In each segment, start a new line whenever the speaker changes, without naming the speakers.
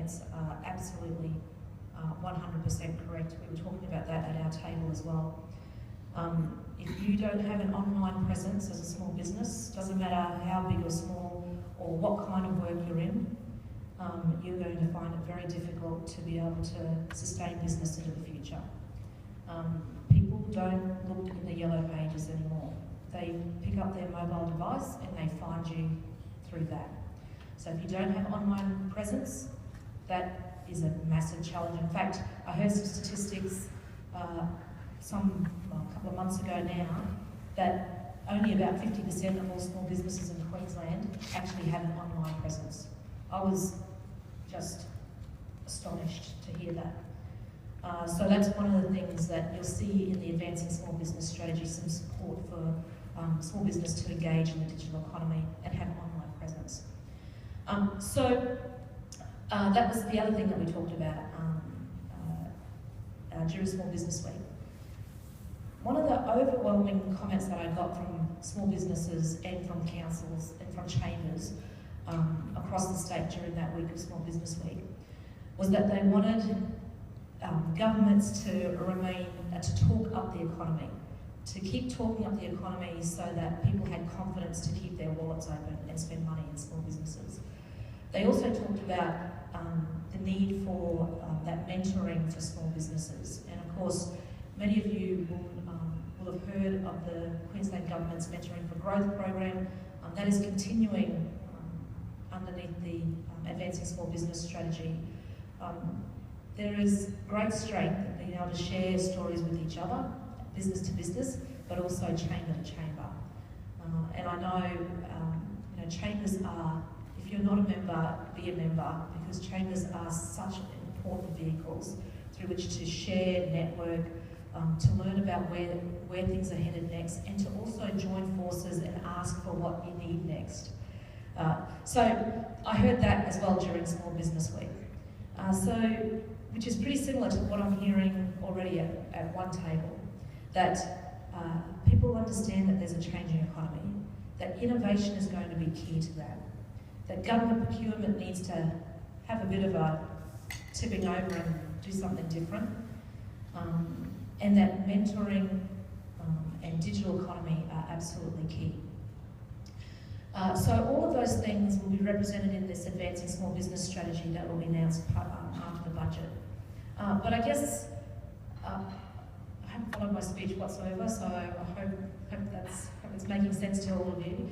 comments are absolutely 100% correct. We were talking about that at our table as well. If you don't have an online presence as a small business, doesn't matter how big or small or what kind of work you're in, you're going to find it very difficult to be able to sustain business into the future. People don't look in the yellow pages anymore. They pick up their mobile device and they find you through that. So if you don't have online presence, that is a massive challenge. In fact, I heard some statistics a couple of months ago now, that only about 50% of all small businesses in Queensland actually have an online presence. I was just astonished to hear that. So that's one of the things that you'll see in the Advancing Small Business Strategy, some support for small business to engage in the digital economy and have online presence. That was the other thing that we talked about during Small Business Week. One of the overwhelming comments that I got from small businesses and from councils and from chambers across the state during that week of Small Business Week was that they wanted governments to talk up the economy, to keep talking up the economy so that people had confidence to keep their wallets open and spend money in small businesses. They also talked about the need for that mentoring for small businesses. And of course, many of you will have heard of the Queensland Government's Mentoring for Growth program. That is continuing underneath the Advancing Small Business Strategy. There is great strength in being able to share stories with each other, business to business, but also chamber to chamber. And I know, chambers are, if you're not a member, be a member, because chambers are such important vehicles through which to share, network, to learn about where things are headed next, and to also join forces and ask for what you need next. So I heard that as well during Small Business Week. Which is pretty similar to what I'm hearing already at one table, that people understand that there's a changing economy, that innovation is going to be key to that government procurement needs to have a bit of a tipping over and do something different, and that mentoring and digital economy are absolutely key. So all of those things will be represented in this Advancing Small Business Strategy that will be announced after the budget. But I guess I haven't followed my speech whatsoever, so I hope it's making sense to all of you.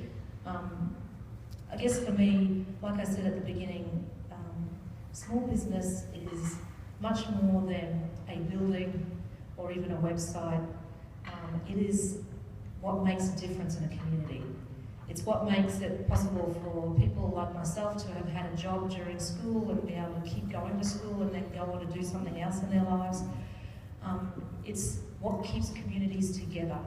I guess for me, like I said at the beginning, small business is much more than a building or even a website. It is what makes a difference in a community. It's what makes it possible for people like myself to have had a job during school and be able to keep going to school and then go on to do something else in their lives. It's what keeps communities together.